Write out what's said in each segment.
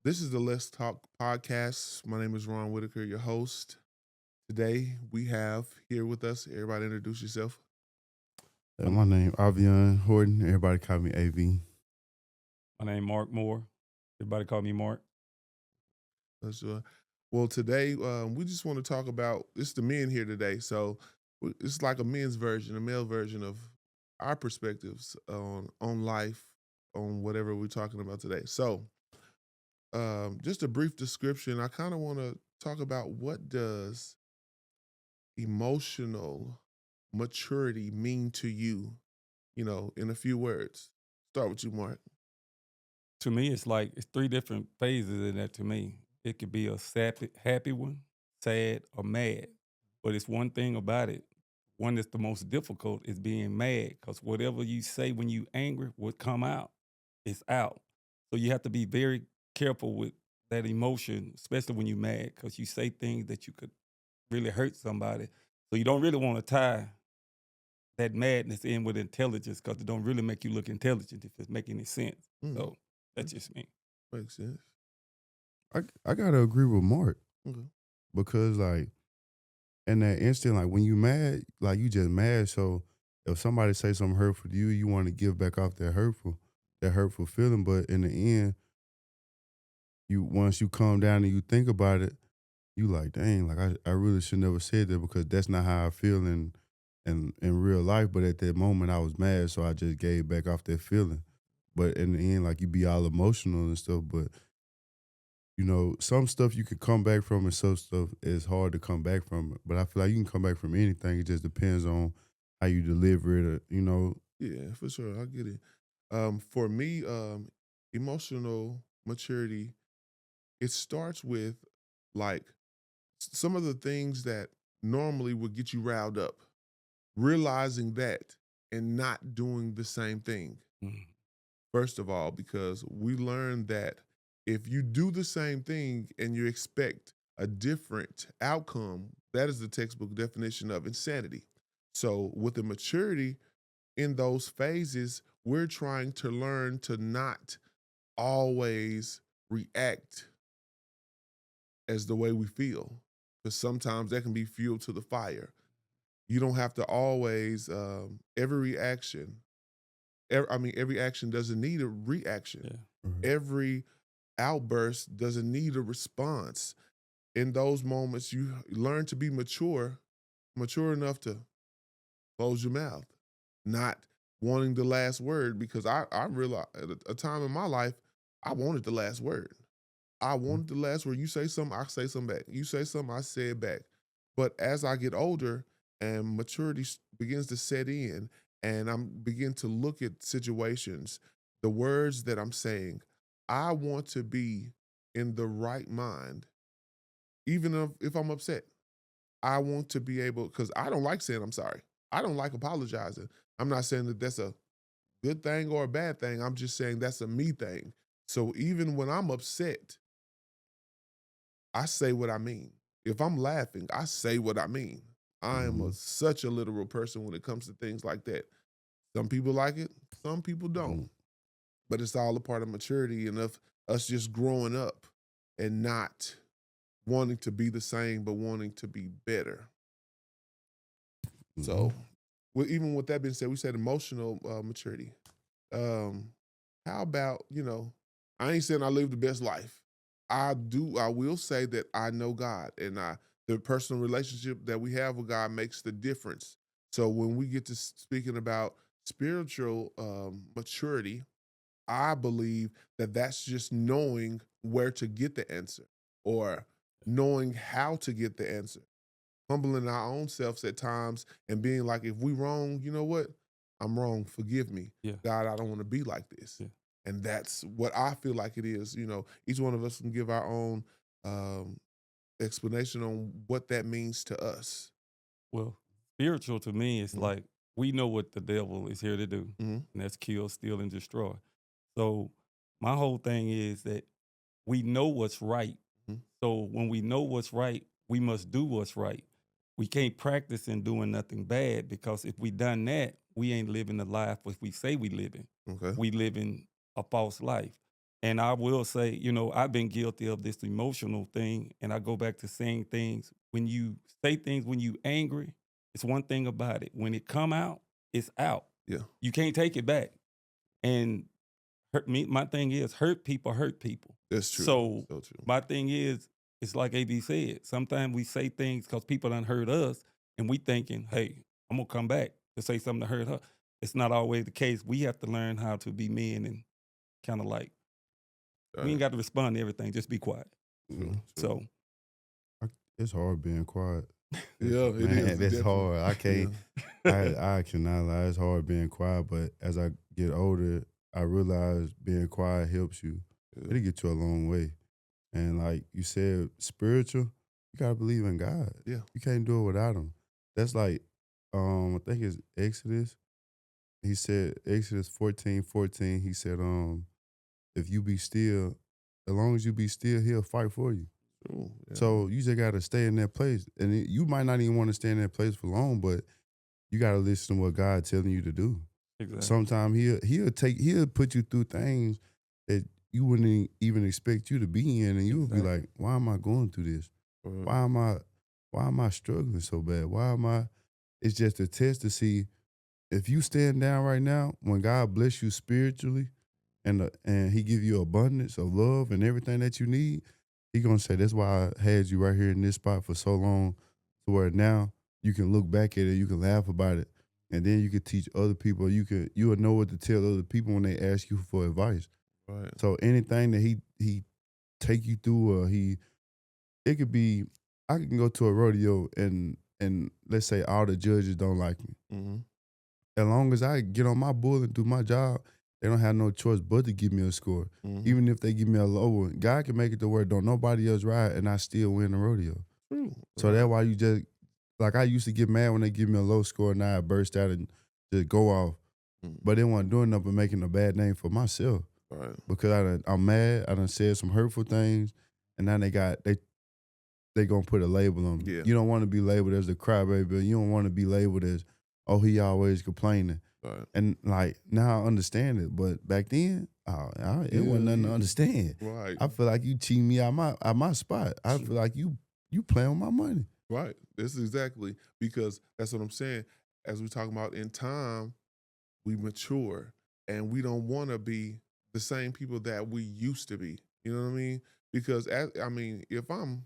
This is the Let's Talk podcast. My name is Ron Whitaker, your host. Today we have here with us, everybody introduce yourself. My name Avion Horton. Everybody call me AV. My name Mark Moore. Everybody call me Mark. That's, well, today we just want to talk about, it's the men here today. So it's like a men's version, a male version of our perspectives on life, on whatever we're talking about today. So just a brief description. I kind of want to talk about what does emotional maturity mean to you, in a few words. Start with you, Mark. To me, it's three different phases in that. To me, it could be a happy one, sad, or mad. But it's one thing about it. One that's the most difficult is being mad, because whatever you say when you angry would come out. It's out. So you have to be very careful with that emotion, especially when you're mad, because you say things that you could really hurt somebody. So you don't really want to tie that madness in with intelligence, because it don't really make you look intelligent if it's making any sense. Mm, So that's just me. makes sense. I gotta agree with Mark Okay. because like in that instant, like when you mad, like you just mad. So if somebody say something hurtful to you, you want to give back off that hurtful feeling. But in the end, you once you calm down and you think about it, you like, dang, like I really should never said that because that's not how I feel in real life. But at that moment I was mad, so I just gave back off that feeling. But in the end, like you be all emotional and stuff, but some stuff you can come back from and some stuff is hard to come back from. But I feel like you can come back from anything. It just depends on how you deliver it, Yeah, for sure. I get it. For me, emotional maturity, it starts with like some of the things that normally would get you riled up, realizing that and not doing the same thing. Mhm. First of all, because we learned that if you do the same thing and you expect a different outcome, that is the textbook definition of insanity. So, with the maturity in those phases, we're trying to learn to not always react as the way we feel, because sometimes that can be fuel to the fire. You don't have to always, every reaction every action doesn't need a reaction. Yeah. Mhm. Every outburst doesn't need a response. In those moments, you learn to be mature enough to close your mouth, not wanting the last word. Because I realized at a time in my life, I wanted the last word. I wanted the last word. You say something, I say something back. You say something, I say it back. But as I get older and maturity begins to set in, and I'm begin to look at situations, the words that I'm saying, I want to be in the right mind, even if I'm upset. I want to be able, because I don't like saying I'm sorry. I don't like apologizing. I'm not saying that that's a good thing or a bad thing. I'm just saying that's a me thing. So even when I'm upset, I say what I mean. If I'm laughing, I say what I mean. I am Mhm. such a literal person when it comes to things like that. Some people like it, some people don't. Mhm. But it's all a part of maturity and of us just growing up and not wanting to be the same, but wanting to be better. Mhm. So, even with that being said, we said emotional maturity. Um, how about, I ain't saying I live the best life. I will say that I know God, and the personal relationship that we have with God makes the difference. So when we get to speaking about spiritual maturity, I believe that that's just knowing where to get the answer or knowing how to get the answer, humbling our own selves at times and being like, if we wrong, you know what? I'm wrong. Forgive me. Yeah. God, I don't want to be like this. Yeah. And that's what I feel like it is. Each one of us can give our own um, explanation on what that means to us. Well, spiritual to me is Mm-hmm. like we know what the devil is here to do, Mm-hmm. and that's kill, steal, and destroy. So my whole thing is that we know what's right. So when we know what's right, we must do what's right. We can't practice in doing nothing bad, because if we done that, we ain't living the life which we say we living. Okay. We living a false life. And I will say, you know, I've been guilty of this emotional thing, and I go back to saying things. When you say things when you angry, it's one thing about it. When it come out, it's out. Yeah, You can't take it back. And my thing is hurt people hurt people. that's true. So So true. my thing is, it's like AB said. Sometimes we say things because people done hurt us, and we thinking, hey, I'm gonna come back to say something to hurt her. It's not always the case. We have to learn how to be men and kind of like we ain't Right. got to respond to everything. Just be quiet. True. Mhm. True. So It's hard being quiet. Yeah, it Man, is. It that's definitely. hard. I can't. I cannot lie. It's hard being quiet, but as I get older, I realize being quiet helps you. Yeah. It'll get you a long way. And like you said, spiritual, you gotta believe in God. Yeah. You can't do it without him. That's like, I think it's Exodus. He said, Exodus 14:14, he said, if you be still, as long as you be still, he'll fight for you. True. Yeah. So you just gotta stay in that place. And you might not even want to stay in that place for long, but you gotta listen to what God's telling you to do. exactly. Sometimes he'll put you through things that you wouldn't even expect you to be in, and you will be Exactly. like, why am I going through this? Right. Why am I struggling so bad? Why am I? It's just a test to see if you stand down right now, when God bless you spiritually and he give you abundance of love and everything that you need, he gonna say, that's why I had you right here in this spot for so long, to where now you can look back at it, you can laugh about it, and then you can teach other people. You will know what to tell other people when they ask you for advice. Right. So anything that he take you through, or it could be, I can go to a rodeo and let's say all the judges don't like me. Mm-hmm. As long as I get on my bull and do my job, they don't have no choice but to give me a score. Mm-hmm. Even if they give me a low one, God can make it to where don't nobody else ride and I still win the rodeo. True. So Right. that's why you just, like, I used to get mad when they give me a low score and I burst out and just go off. Mhm. But they weren't doing nothing but making a bad name for myself, Right. because I'm mad, I done said some hurtful things, and now they gonna put a label on me. Yeah. You don't want to be labeled as the crybaby. You don't want to be labeled as, oh, he always complaining. Right. And like now I understand it, but back then, it wasn't nothing to understand. Right. I feel like you cheating me out my spot. I feel like you playing with my money. Right. This is exactly, because that's what I'm saying. As we're talking about, in time, we mature and we don't want to be the same people that we used to be. You know what I mean? Because if I'm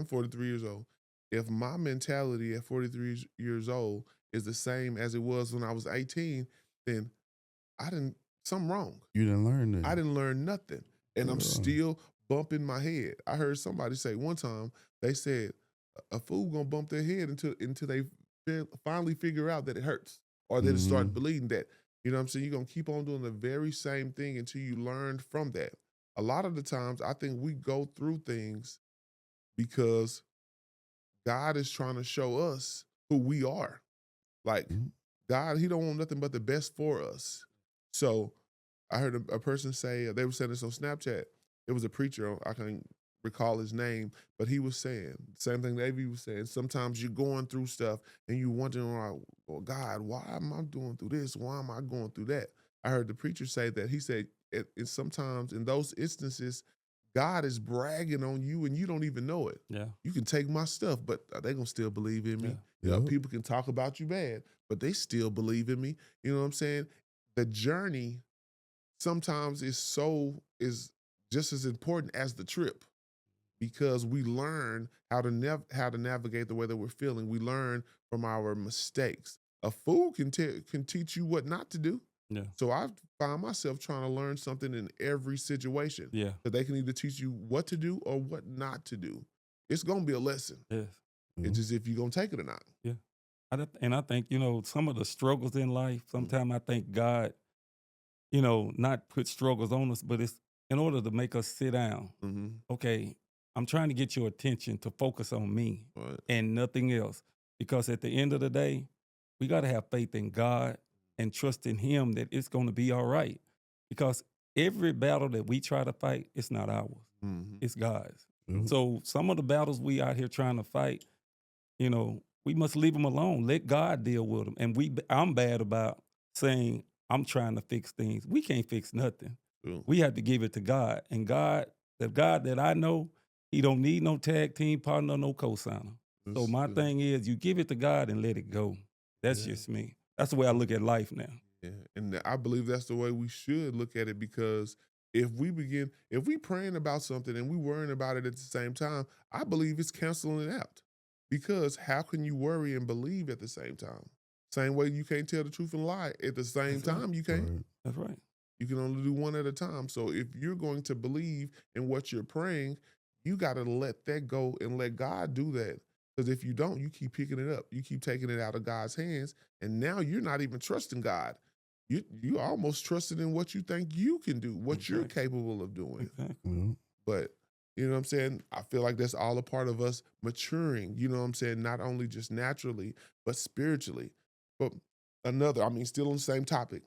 43 years old, if my mentality at 43 years old is the same as it was when I was 18, then I didn't something wrong. You didn't learn that. I didn't learn nothing. And I'm Yeah. still bumping my head. I heard somebody say one time, they said a fool gonna bump their head until they finally figure out that it hurts, or that it starts Mhm. bleeding. That, you know what I'm saying? You're gonna keep on doing the very same thing until you learn from that. A lot of the times I think we go through things because God is trying to show us who we are. Like, Mhm. God, he don't want nothing but the best for us. So I heard a person say, they were saying this on Snapchat. It was a preacher, I can't recall his name, but he was saying, same thing Davey was saying, sometimes you're going through stuff and you wondering, like, well, God, why am I going through this? Why am I going through that? I heard the preacher say that. He said, sometimes in those instances, God is bragging on you and you don't even know it. Yeah. You can take my stuff, but they gonna still believe in me. Yeah. You know, Yep. people can talk about you bad, but they still believe in me. You know what I'm saying? The journey sometimes is just as important as the trip, because we learn how to navigate the way that we're feeling. We learn from our mistakes. A fool can teach you what not to do. Yeah. So I find myself trying to learn something in every situation. Yeah. That they can either teach you what to do or what not to do. It's gonna be a lesson. Yes. It's just if you're gonna take it or not. Yeah. And I think, you know, some of the struggles in life, sometimes I think God, you know, not put struggles on us, but it's in order to make us sit down. Mm-hmm. Okay, I'm trying to get your attention to focus on me Right. and nothing else. Because at the end of the day, we got to have faith in God and trust in Him that it's going to be all right. Because every battle that we try to fight, it's not ours, Mm-hmm. it's God's. Mhm. So some of the battles we out here trying to fight, you know, we must leave them alone. Let God deal with them. And I'm bad about saying I'm trying to fix things. We can't fix nothing. True. We have to give it to God. And God, the God that I know, he don't need no tag team partner, no co-signer. So That's my good. thing is you give it to God and let it go. That's Yeah. just me. That's the way I look at life now. Yeah, and I believe that's the way we should look at it because if we praying about something and we worrying about it at the same time, I believe it's canceling it out. Because how can you worry and believe at the same time? Same way you can't tell the truth and lie at the same That's right. time. You can't. Right. That's right. You can only do one at a time. So if you're going to believe in what you're praying, you got to let that go and let God do that. Because if you don't, you keep picking it up. You keep taking it out of God's hands, and now you're not even trusting God. You almost trusted in what you think you can do, what you're Exactly. capable of doing. Exactly. Yeah. But you know what I'm saying? I feel like that's all a part of us maturing, you know what I'm saying? Not only just naturally, but spiritually. But still on the same topic,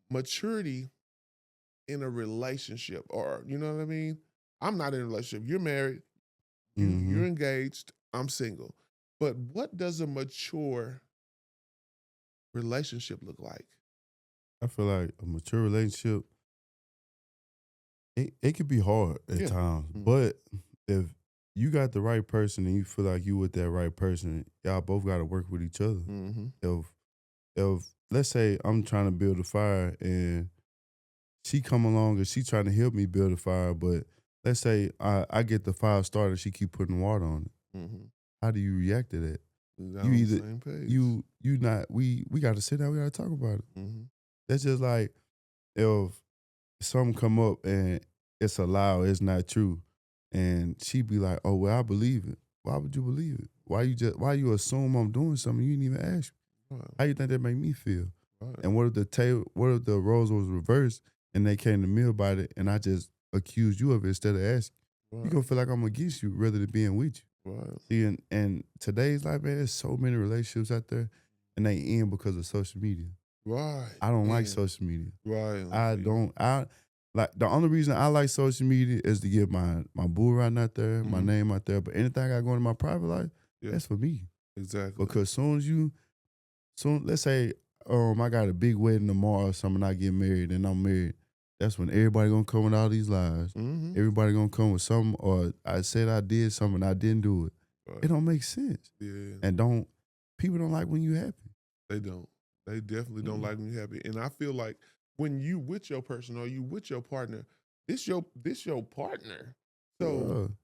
maturity in a relationship, or you know what I mean? I'm not in a relationship. You're married, Mm-hmm. you're engaged, I'm single. But what does a mature relationship look like? I feel like a mature relationship, it could be hard at Yeah. times, Mm. but if you got the right person and you feel like you with that right person, y'all both got to work with each other. Mm-hmm. If let's say I'm trying to build a fire and she come along and she trying to help me build a fire, but let's say I get the fire started, she keep putting water on it. Mm-hmm. How do you react to that? We got You on the either same page. you not we got to sit down, we got to talk about it. Mm-hmm. That's just like if something come up and it's a lie, or it's not true, and she be like, "Oh well, I believe it." Why would you believe it? Why you assume I'm doing something you didn't even ask me? Right. How you think that make me feel? Right. And what if the roles was reversed and they came to me about it and I just accused you of it instead of asking? You Right. gonna feel like I'm against you rather than being with you. Right. See, and today's life, man, there's so many relationships out there, and they end because of social media. Right. I don't like Man. social media. Right. I don't. I like the only reason I like social media is to get my boo right out there, my Mhm. name out there. But anything I got going in my private life, Yeah. that's for me. Exactly. Because let's say I got a big wedding tomorrow or something, I get married and I'm married. That's when everybody gonna come with all these lies. Mm-hmm. Everybody gonna come with something, or I said I did something, I didn't do it. Right. It don't make sense. Yeah. And people don't like when you happy. They don't. They definitely don't Mm-mm. like when you're happy. And I feel like when you with your person or you with your partner, this your partner. So Yeah.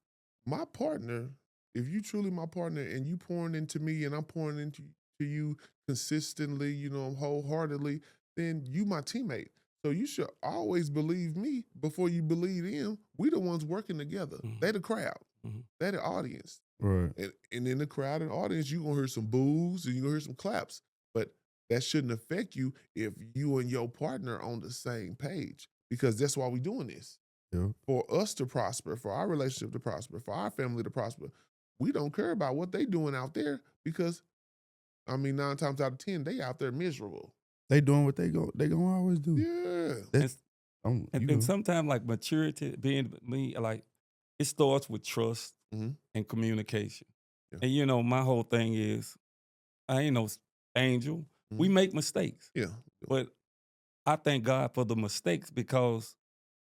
my partner, if you truly my partner and you pouring into me and I'm pouring into to you consistently, you know, wholeheartedly, then you my teammate. So you should always believe me before you believe them. We the ones working together. Mhm. They the crowd. Mhm. They the audience. Right. And in the crowd and audience, you're gonna hear some boos and you're gonna hear some claps. But that shouldn't affect you if you and your partner on the same page. Because that's why we're doing this. Yeah. For us to prosper, for our relationship to prosper, for our family to prosper. We don't care about what they doing out there because 9 times out of 10, they out there miserable. They doing what they gonna always do. Yeah. That's And sometimes like maturity, being me, like it starts with trust Mhm. and communication. Yeah. And you know, my whole thing is I ain't no angel. We Mhm. make mistakes. Yeah. But I thank God for the mistakes because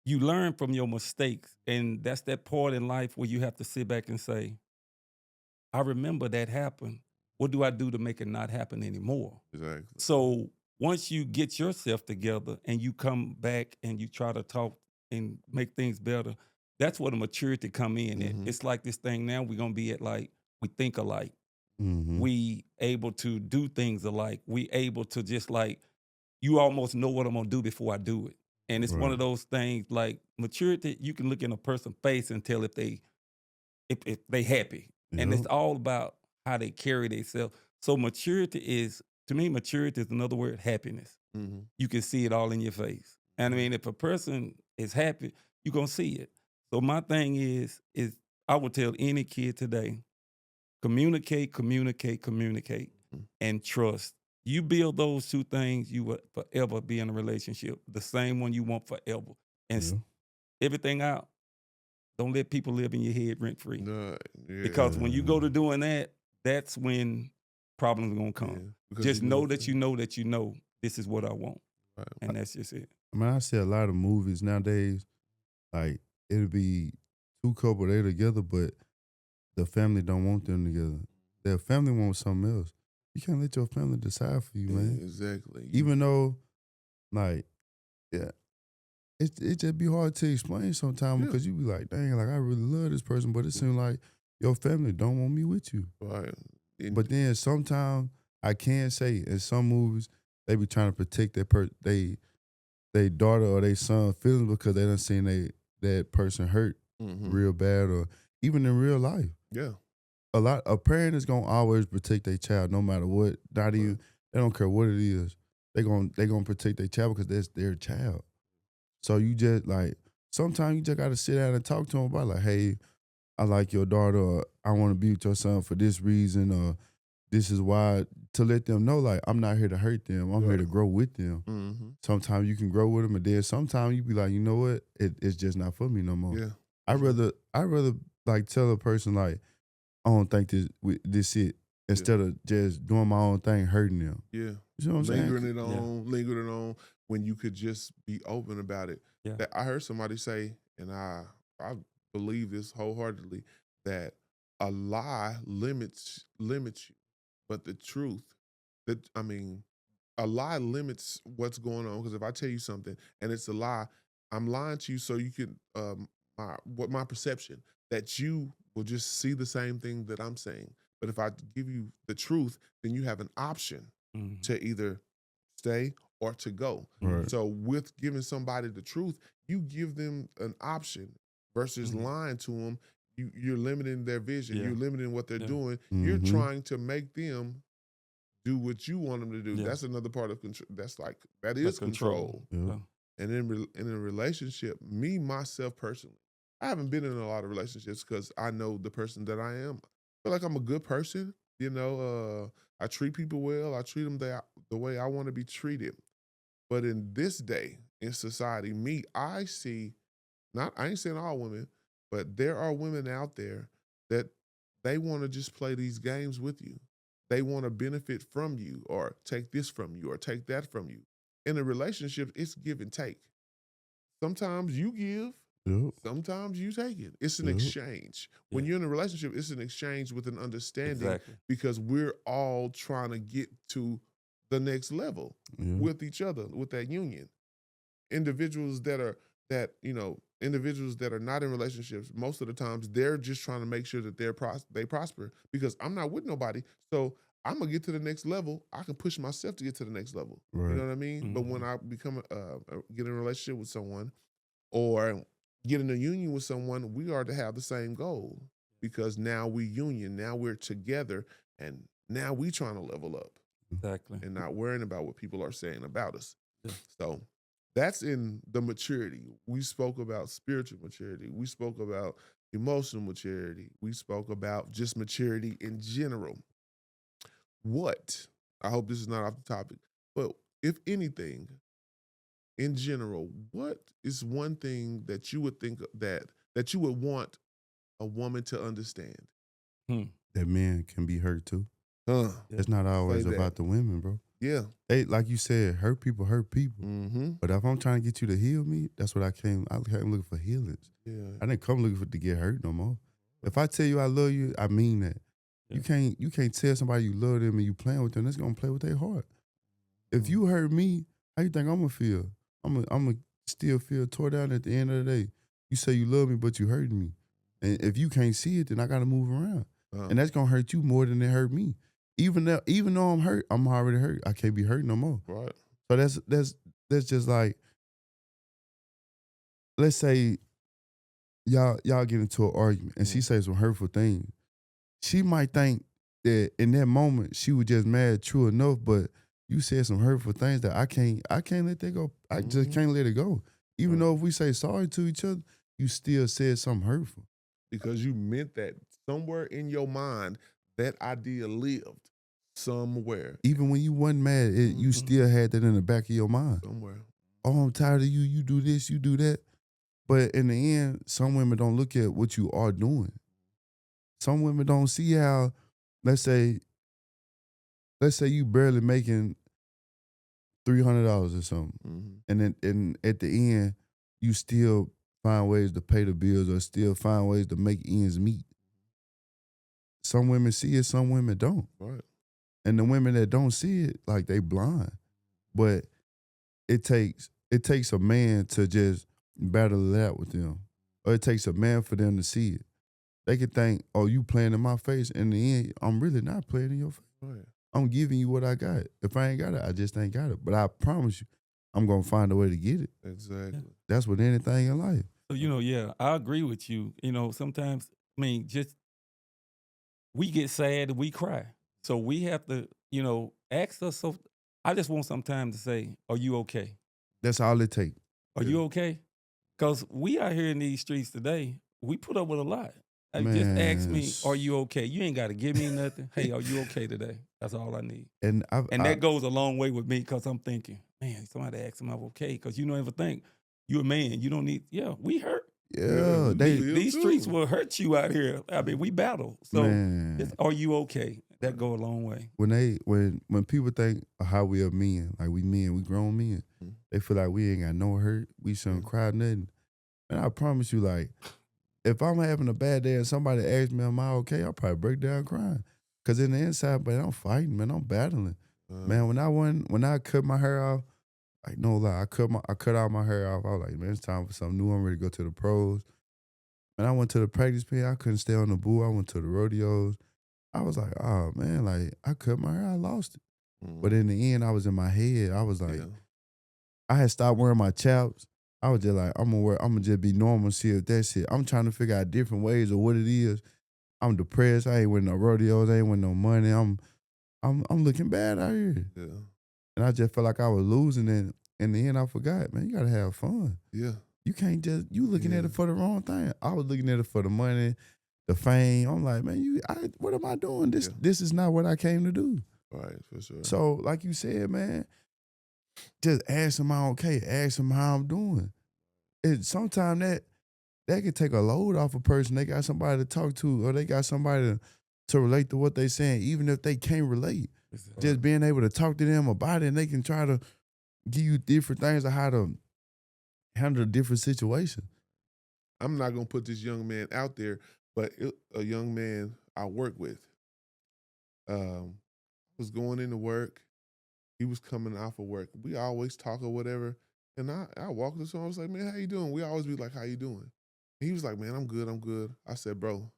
you learn from your mistakes. And that's that part in life where you have to sit back and say, I remember that happened. What do I do to make it not happen anymore? Exactly. So once you get yourself together and you come back and you try to talk and make things better, that's where the maturity come in. Mhm. It's like this thing now we're gonna be at like we think alike. Mm-hmm. We able to do things alike. We able to just like you almost know what I'm gonna do before I do it. And it's one of Right. those things like maturity. You can look in a person's face and tell if they happy, and Yeah. it's all about how they carry themselves. So maturity is, to me, maturity is another word, happiness. Mhm. You can see it all in your face. And I mean, if a person is happy, you're gonna see it. So my thing is I would tell any kid today, communicate, communicate, communicate, Mhm. and trust. You build those two things, you will forever be in a relationship, the same one you want forever. And Yeah. everything out. Don't let people live in your head rent free. Nah, Because when you go to Yeah. doing that, that's when problems are gonna yeah. come. Because Just you know know that you know that you know this is what I want. right. And that's just it. I mean, I see a lot of movies nowadays, like it'll be two couple they together, but the family don't want them together. Their family wants something else. You can't let your family decide for you, man. Exactly. Even though, like, yeah, it just be hard to explain sometimes Yeah. because you be like, dang, like I really love this person, but it seems like your family don't want me with you. Right. And But then sometimes I can say in some movies they be trying to protect they daughter or they son feelings because they done seen that person hurt mhm. real bad or even in real life. Yeah. A parent is gonna always protect their child no matter what. Not Right. even they don't care what it is. They gonna protect their child because that's their child. So you just like sometimes you just gotta sit down and talk to them about like, hey, I like your daughter, or I want to be with your son for this reason, or this is why, to let them know like I'm not here to hurt them. I'm here Right. to grow with them. Mhm. Sometimes you can grow with them, and then sometimes you be like, you know what, it's just not for me no more. Yeah. I Sure. rather like tell a person like I don't think this it Yeah. instead of just doing my own thing, hurting them. Yeah. You know what I'm saying? Yeah. Lingering it on when you could just be open about it. Yeah. That I heard somebody say, and I believe this wholeheartedly, that a lie limits you, but the truth that I mean, a lie limits what's going on because if I tell you something and it's a lie, I'm lying to you so you can my perception that you will just see the same thing that I'm saying. But if I give you the truth, then you have an option Mhm. to either stay or to go. Right. Mhm. So with giving somebody the truth, you give them an option versus Mhm. lying to them. You're limiting their vision. Yeah. You're limiting what they're Yeah. doing. You're Mm-hmm. trying to make them do what you want them to do. Yeah. That's another part of control. That's like that The is control. control. Yeah. Yeah. And in a relationship, me myself personally, I haven't been in a lot of relationships because I know the person that I am. I feel like I'm a good person. You know, I treat people well. I treat them the way I want to be treated. But in this day in society, me, I see not I ain't saying all women, but there are women out there that they want to just play these games with you. They want to benefit from you or take this from you or take that from you. In a relationship, it's give and take. Sometimes you give, Yep. sometimes you take it. It's an Yep. exchange. When Yeah. you're in a relationship, it's an exchange with an understanding Exactly. because we're all trying to get to the next level Yeah. with each other, with that union. Individuals that are individuals that are not in relationships, most of the times they're just trying to make sure that they prosper because I'm not with nobody. So I'm gonna get to the next level. I can push myself to get to the next level. You Right. know what I mean? But when Mhm. I get in a relationship with someone or get in a union with someone, we are to have the same goal because now we union, now we're together, and now we trying to level up Exactly. and not worrying about what people are saying about us. Yeah. So that's in the maturity. We spoke about spiritual maturity. We spoke about emotional maturity. We spoke about just maturity in general. What, I hope this is not off the topic, but if anything, in general, what is one thing that you would think that you would want a woman to understand? Hmm. That men can be hurt too. Huh. Yeah. It's not Say always that. about the women, bro. Yeah. They like you said, hurt people hurt people. Mm-hmm. But if I'm trying to get you to heal me, that's what I came. I came looking for healings. Yeah. I didn't come looking for to get hurt no more. If I tell you I love you, I mean that. Yeah. You can't tell somebody you love them and you playing with them. That's gonna play with their heart. If Mm. you hurt me, how you think I'm gonna feel? I'm gonna still feel tore down at the end of the day. You say you love me, but you hurting me. And if you can't see it, then I gotta move around. Uh, And that's gonna hurt you more than it hurt me. Even though I'm hurt, I'm already hurt. I can't be hurt no more. right. So that's just like, let's say y'all get into an argument and she Mm. says some hurtful things. She might think that in that moment she was just mad, true enough, but you said some hurtful things that I can't let that go. I just Mhm. can't let it go. Even Right. though if we say sorry to each other, you still said something hurtful. Because you meant that somewhere in your mind, that idea lived somewhere. Even when you wasn't mad, you Mhm. still had that in the back of your mind. Somewhere. Oh, I'm tired of you. You do this, you do that. But in the end, some women don't look at what you are doing. Some women don't see how, let's say you barely making $300 or something, Mhm. and at the end, you still find ways to pay the bills or still find ways to make ends meet. Some women see it, some women don't. Right. And the women that don't see it, like they blind. But it takes a man to just battle it out with them. Or it takes a man for them to see it. They could think, oh, you playing in my face. In the end, I'm really not playing in your face. Right. I'm giving you what I got. If I ain't got it, I just ain't got it. But I promise you, I'm gonna find a way to get it. Exactly. That's with anything in life. So, yeah, I agree with you. Sometimes, just we get sad and we cry. So we have to, ask us. So I just want sometimes to say, are you okay? That's all it takes. Are Yeah. you okay? Because we out here in these streets today, we put up with a lot. Just ask Man. me, are you okay? You ain't got to give me nothing. Hey, are you okay today? That's all I need. And And that goes a long way with me because I'm thinking, man, somebody ask him I'm okay. Because you don't ever think you're a man. You don't need, we hurt. yeah, we they feel These streets too. will hurt you out here. I mean, we battle. So man. are you okay? That go a long way. When people think of how we are men, like we men, we grown men, Mhm. they feel like we ain't got no hurt. We shouldn't Yeah. cry nothing. And I promise you, like, if I'm having a bad day and somebody asks me, am I okay? I'll probably break down crying. Cause in the inside, but I'm fighting, man. I'm battling. Man, when I cut my hair off, like no lie, I cut all my hair off. I was like, man, it's time for something new. I'm ready to go to the pros. And I went to the practice pit. I couldn't stay on the boo. I went to the rodeos. I was like, oh man, like I cut my hair, I lost it. But Mhm. in the end, I was in my head. I was like, Yeah. I had stopped wearing my chaps. I was just like, I'm gonna just be normal, see if that's it. I'm trying to figure out different ways of what it is. I'm depressed. I ain't with no rodeos. I ain't with no money. I'm looking bad out here. Yeah. And I just felt like I was losing. And in the end, I forgot, man, you gotta have fun. Yeah. You can't just, you looking at Yeah. it for the wrong thing. I was looking at it for the money, the fame. I'm like, man, what am I doing? Yeah. This is not what I came to do. Right. For sure. So, like you said, man, just ask them I'm okay. Ask them how I'm doing. Sometimes that can take a load off a person. They got somebody to talk to, or they got somebody to relate to what they saying, even if they can't relate. Just being able to talk to them about it, and they can try to give you different things of how to handle a different situation. I'm not gonna put this young man out there, but a young man I work with was going into work. He was coming off of work. We always talk or whatever. And I walked up to him. I was like, man, how you doing? We always be like, how you doing? And he was like, man, I'm good. I'm good. I said, bro,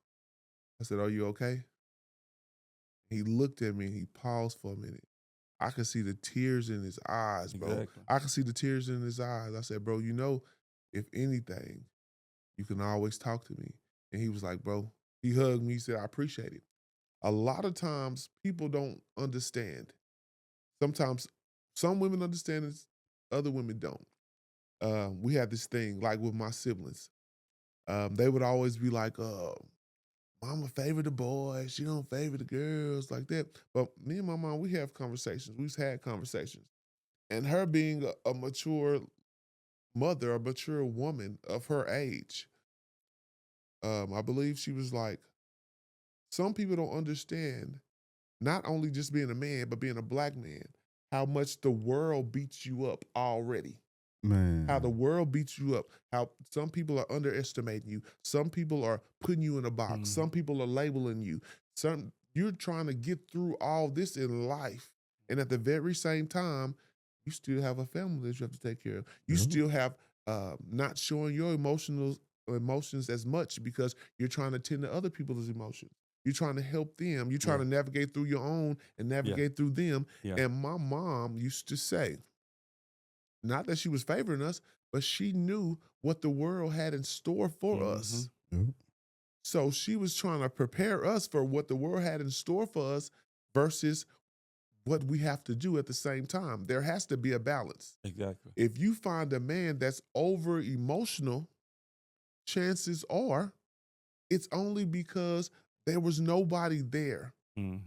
I said, are you okay? He looked at me and he paused for a minute. I could see the tears in his eyes, bro. Exactly. I could see the tears in his eyes. I said, bro, if anything, you can always talk to me. And he was like, bro, he hugged me. He said, I appreciate it. A lot of times people don't understand. Sometimes some women understand this, other women don't. We had this thing like with my siblings. They would always be like, mama favor the boys, she don't favor the girls, like that. But me and my mom, we have conversations. We've had conversations. And her being a mature mother, a mature woman of her age, I believe she was like, some people don't understand, not only just being a man, but being a black man, how much the world beats you up already. How the Man. world beats you up, how some people are underestimating you, some people are putting you in a box, some people are labeling you, you're trying to get through all this in life. And at the very same time, you still have a family that you have to take care of. You Yep. still have not showing your emotions as much because you're trying to tend to other people's emotions. You're trying to help them. You're trying Yeah. to navigate through your own and navigate through them. Yeah. And my mom used to say, not that she was favoring us, but she knew what the world had in store for us. Yep. So she was trying to prepare us for what the world had in store for us versus what we have to do at the same time. There has to be a balance. Exactly. If you find a man that's over emotional, chances are it's only because there was nobody there,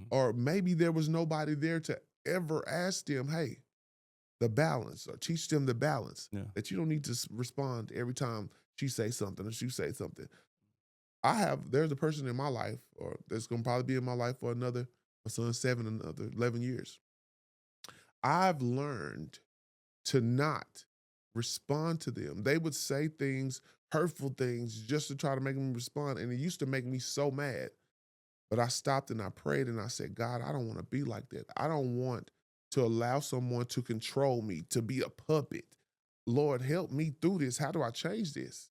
or maybe there was nobody there to ever ask them, hey, the balance, or teach them the balance, Yeah. that you don't need to respond every time she say something or she say something. There's a person in my life, or that's going to probably be in my life for my son's 7, another 11 years. I've learned to not respond to them. They would say things, hurtful things, just to try to make me respond. And it used to make me so mad. But I stopped and I prayed and I said, God, I don't want to be like that. I don't want to allow someone to control me, to be a puppet. Lord, help me through this. How do I change this?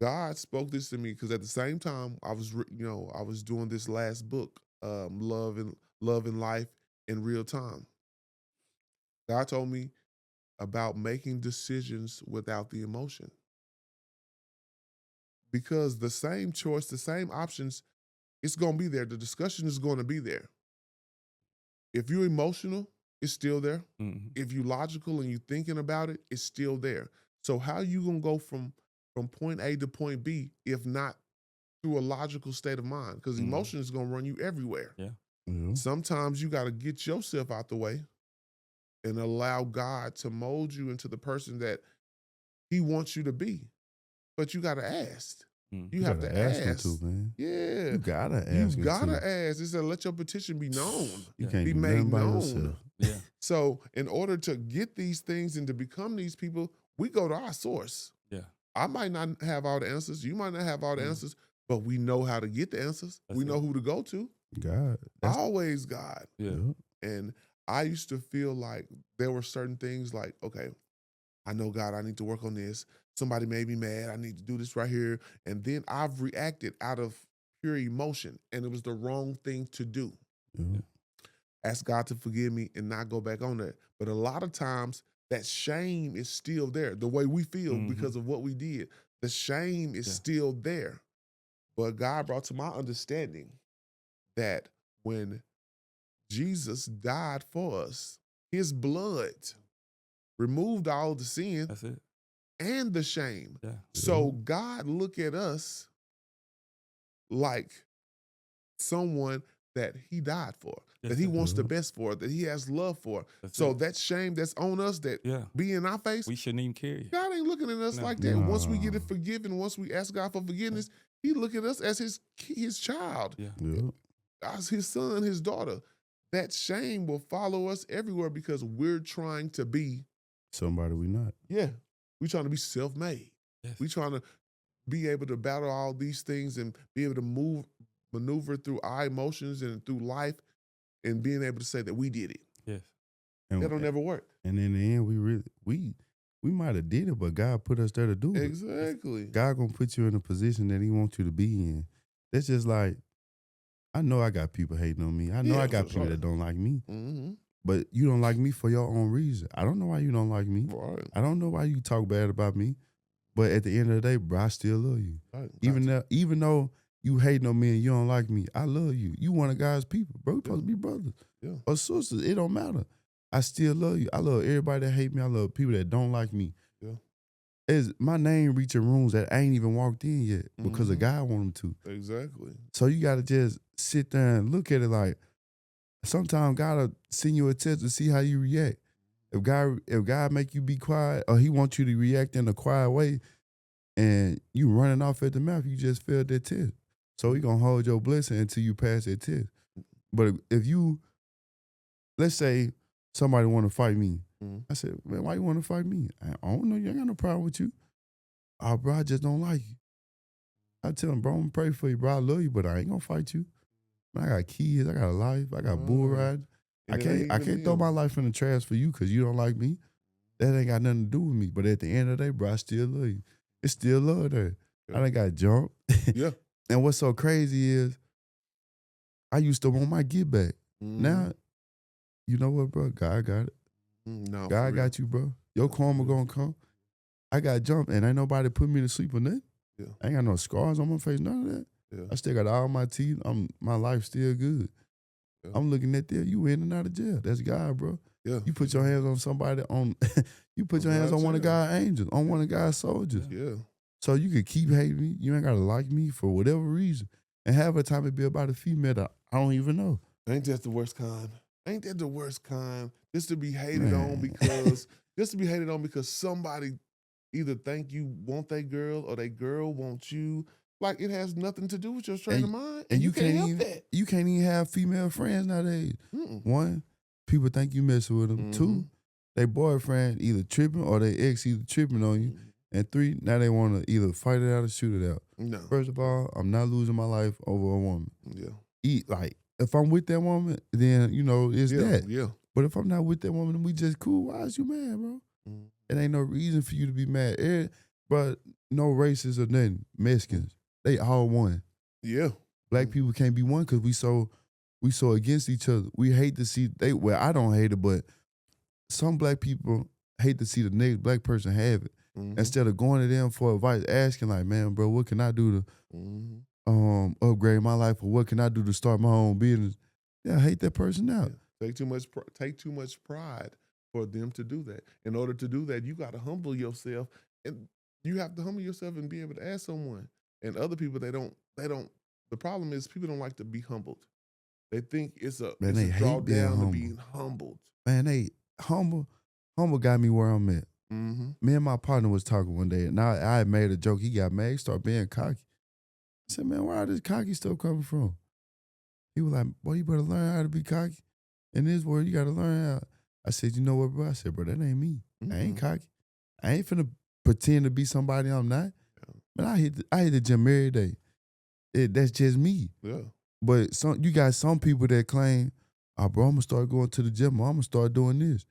God spoke this to me because at the same time I was, I was doing this last book, Love and Life in Real Time. God told me about making decisions without the emotion. Because the same choice, the same options, it's going to be there. The discussion is going to be there. If you're emotional, it's still there. Mm-hmm. If you're logical and you're thinking about it, it's still there. So how are you going to go from point A to point B if not through a logical state of mind? Because emotion is going to run you everywhere. Yeah. Mhm. Sometimes you got to get yourself out the way and allow God to mold you into the person that he wants you to be. But you got to ask. You have to gotta ask him ask. to, man. Yeah. You gotta ask You him gotta to. ask. It said, let your petition be known. You Yeah. can't Be do made nothing by known. yourself. Yeah. So in order to get these things and to become these people, we go to our source. Yeah. I might not have all the answers. You might not have all the answers, but we know how to get the answers. That's we know it. who to go to. God. That's, Always God. Yeah. yeah. And I used to feel like there were certain things like, okay, I know God, I need to work on this. Somebody made me mad. I need to do this right here. And then I've reacted out of pure emotion, and it was the wrong thing to do. Yeah. Ask God to forgive me and not go back on that. But a lot of times that shame is still there. The way we feel because of what we did, the shame is still there. But God brought to my understanding that when Jesus died for us, his blood removed all the sin That's it. and the shame. Yeah. So God look at us like someone that he died for, that he wants the best for, that he has love for. That's so it. that shame that's on us that be in our face, We shouldn't even carry it. God ain't looking at us No. like that. Once we get No. it forgiven, once we ask God for forgiveness, he look at us as his child, Yeah. Yeah. as his son, his daughter. That shame will follow us everywhere because we're trying to be, Somebody we not. we're trying to be self-made. Yes. We're trying to be able to battle all these things and be able to maneuver through our emotions and through life and being able to say that we did it. Yes. And, That'll never work. and in the end, we might have did it, but God put us there to do it. Exactly. God gonna put you in a position that he wants you to be in. That's just like, I know I got people hating on me. I know Yeah, I got for people sure. that don't like me. Mm-hmm. But you don't like me for your own reason. I don't know why you don't like me. Right. I don't know why you talk bad about me. But at the end of the day, bro, I still love you. Right. Even though you hating on me and you don't like me, I love you. You one of God's people, bro. We supposed to be brothers Yeah. or sisters. It don't matter. I still love you. I love everybody that hate me. I love people that don't like me. Yeah. Is my name reaching rooms that I ain't even walked in yet because of God want them to. Exactly. So you got to just sit there and look at it like, sometimes God will send you a test to see how you react. If God make you be quiet or he wants you to react in a quiet way and you running off at the mouth, you just failed that test. So he going to hold your blessing until you pass that test. But if you, let's say somebody want to fight me. I said, man, why you want to fight me? I don't know. You ain't got no problem with you. Oh, bro, I just don't like you. I tell him, bro, I'm gonna pray for you, bro. I love you, but I ain't gonna fight you. Man, I got kids. I got a life. I got bull riding. I can't throw my life in the trash for you because you don't like me. That ain't got nothing to do with me. But at the end of the day, bro, I still love you. It's still love there. Yeah. I done got jumped. Yeah. And what's so crazy is I used to want my get back. Now, you know what, bro? God got it. No, God got you, bro. Your karma gonna come. I got jumped and ain't nobody put me to sleep or nothing. Yeah. I ain't got no scars on my face, none of that. Yeah. I still got all my teeth. My life still good. Yeah. I'm looking at there. You in and out of jail. That's God, bro. Yeah. You put your hands on somebody you put your hands on one of God's angels, on one of God's soldiers. Yeah. So you could keep hating me. You ain't gotta like me for whatever reason. And half the time it be about a female that I don't even know. Ain't that the worst kind? Ain't that the worst kind? Just to be hated on Man. because somebody either think you want that girl or that girl wants you. Like it has nothing to do with your straight of mind. And you can't help even, that. You can't even have female friends nowadays. One, people think you messing with them. Two, they boyfriend either tripping or they ex either tripping on you. And 3, now they want to either fight it out or shoot it out. No. First of all, I'm not losing my life over a woman. Yeah. Like, if I'm with that woman, then, it's Yeah. that. Yeah. But if I'm not with that woman and we just cool, why is you mad, bro? Mhm. It ain't no reason for you to be mad. But no races or nothing. Mexicans, they all one. Yeah. Black Mhm. people can't be one because we so against each other. We hate to see I don't hate it, but some black people hate to see the next black person have it. Mhm. Instead of going to them for advice, asking like, man, bro, what can I do Mhm. to upgrade my life, or what can I do to start my own business? Yeah, I hate that person out. Yeah. Take too much pride for them to do that. In order to do that, you got to humble yourself, and you have to humble yourself and be able to ask someone. And other people, they don't. The problem is people don't like to be humbled. They think it's a Man, they draw hate being down to humble. being humbled. Man, they humble got me where I'm at. Mm-hmm. Me and my partner was talking one day, and I had made a joke. He got mad, he started being cocky. I said, man, where all this cocky stuff coming from? He was like, boy, you better learn how to be cocky. In this world, you got to learn how. I said, you know what, bro? I said, bro, that ain't me. I ain't cocky. I ain't finna pretend to be somebody I'm not. Man, I hit the gym every day. That's just me. Yeah. But you got some people that claim, oh, bro, I'm gonna start going to the gym, or I'm gonna start doing this.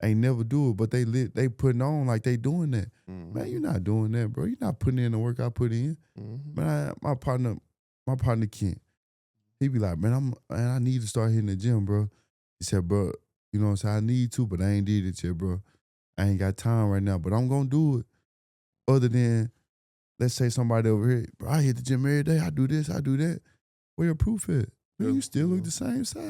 Ain't never do it, but they putting on like they doing that. Mm-hmm. Man, you're not doing that, bro. You're not putting in the work I put in. Mm-hmm. Man, my partner Kent, he be like, man, I need to start hitting the gym, bro. He said, bro, you know what I'm saying? I need to, but I ain't did it yet, bro. I ain't got time right now, but I'm gonna do it. Other than, let's say somebody over here, bro, I hit the gym every day. I do this, I do that. Where your proof at? Man, you still look the same size.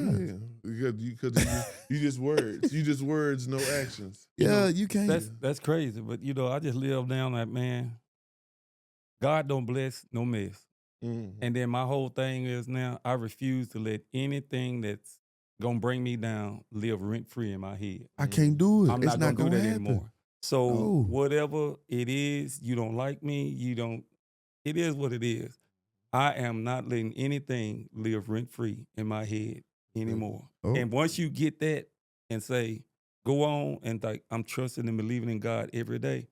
Yeah, because you just words. You just words, no actions. You can't. That's crazy. But I just live down that, man. God don't bless no mess. Mm-hmm. And then my whole thing is now I refuse to let anything that's gonna bring me down live rent free in my head. I can't do it. I'm It's not gonna do that happen anymore. So No. whatever it is, you don't like me, it is what it is. I am not letting anything live rent free in my head anymore. Oh. And once you get that and say, go on and like I'm trusting and believing in God every day,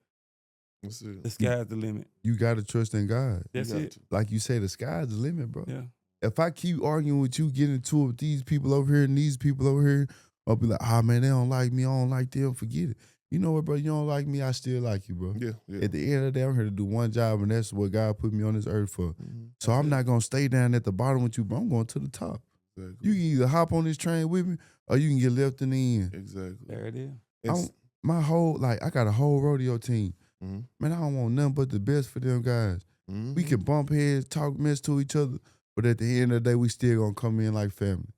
That's it. the sky's the limit. You gotta trust in God. That's got it. to. Like you say, the sky's the limit, bro. Yeah. If I keep arguing with you, getting into it with these people over here and these people over here, I'll be like, man, they don't like me. I don't like them. Forget it. You know what, bro? You don't like me. I still like you, bro. Yeah. At the end of the day, I'm here to do one job, and that's what God put me on this earth for. Mm-hmm. So I'm not going to stay down at the bottom with you, bro. I'm going to the top. Exactly. You can either hop on this train with me or you can get left in the end. Exactly. There it is. I got a whole rodeo team. Mm-hmm. Man, I don't want nothing but the best for them guys. Mm-hmm. We can bump heads, talk mess to each other, but at the end of the day, we still gonna come in like family.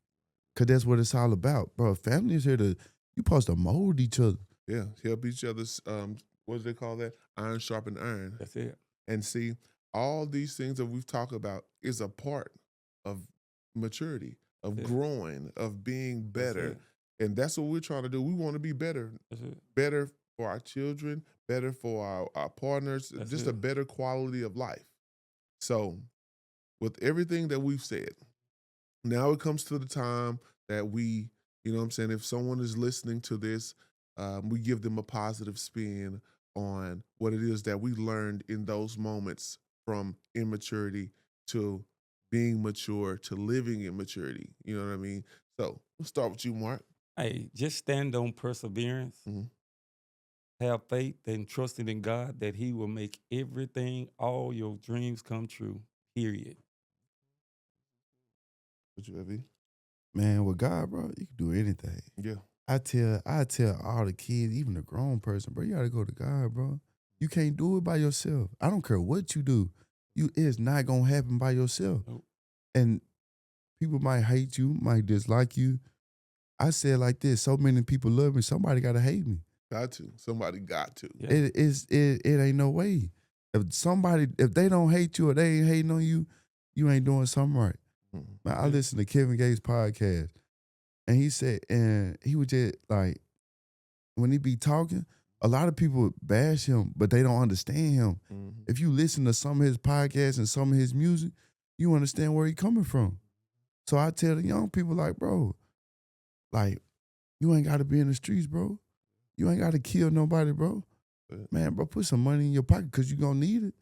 Cause that's what it's all about, bro. Family is here you supposed to mold each other. Yeah, help each other's. What do they call that? Iron sharpen iron. That's it. And see, all these things that we've talked about is a part of maturity, of That's it. growing, of being That's better. it. And that's what we're trying to do. We want to be better. That's it. Better for our children, better for our partners, That's just it. a better quality of life. So, with everything that we've said, now it comes to the time that we, you know what I'm saying, if someone is listening to this, we give them a positive spin on what it is that we learned in those moments from immaturity to being mature to living in maturity. You know what I mean? So, we'll start with you, Mark. Hey, just stand on perseverance. Mhm. Have faith and trusting in God that He will make everything, all your dreams come true. Period. What you, Evie? Man, with God, bro, you can do anything. Yeah. I tell all the kids, even the grown person, bro, you gotta go to God, bro. You can't do it by yourself. I don't care what you do. It's not gonna happen by yourself. Nope. And people might hate you, might dislike you. I say it like this: so many people love me, somebody gotta hate me. Got to. Somebody got to. Yeah. It ain't no way. If they don't hate you or they ain't hating on you, you ain't doing something right. Mhm. Man, I listened to Kevin Gates' podcast, and he said, and he was just like, when he be talking, a lot of people bash him, but they don't understand him. Mhm. If you listen to some of his podcasts and some of his music, you understand where he coming from. So I tell the young people, like, bro, like, you ain't got to be in the streets, bro. You ain't got to kill nobody, bro. Yeah. Man, bro, put some money in your pocket because you going to need it.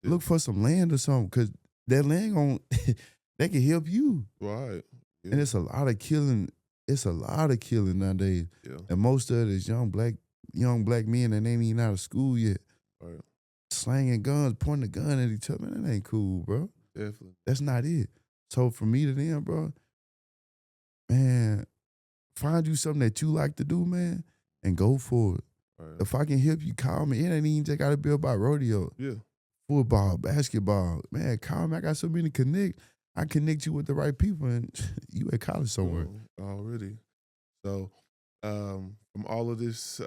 Yeah. Look for some land or something because that land that can help you. Right. Yeah. And it's a lot of killing. It's a lot of killing nowadays. Yeah. And most of it is young black men that ain't even out of school yet. Right. Slanging guns, pointing a gun at each other. Man, that ain't cool, bro. Definitely. That's not it. So for me to them, bro, man, find you something that you like to do, man, and go for it. Right. If I can help you, call me. It ain't even just gotta be about rodeo. Yeah. Football, basketball. Man, call me. I got so many connect. I connect you with the right people and you at college somewhere. Already. So from all of this,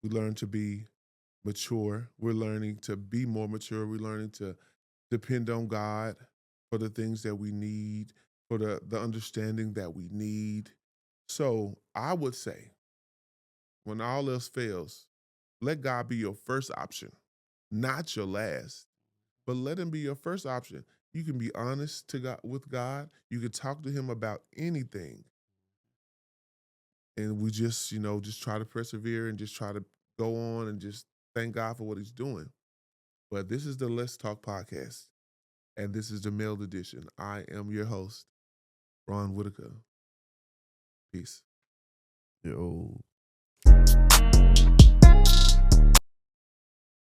we learn to be mature. We're learning to be more mature. We're learning to depend on God for the things that we need, for the understanding that we need. So I would say, when all else fails, let God be your first option, not your last, but let him be your first option. You can be honest with God. You can talk to him about anything. And we just, just try to persevere and just try to go on and just thank God for what he's doing. But this is the Let's Talk podcast, and this is the mailed edition. I am your host, Ron Whitaker. Peace. Yo.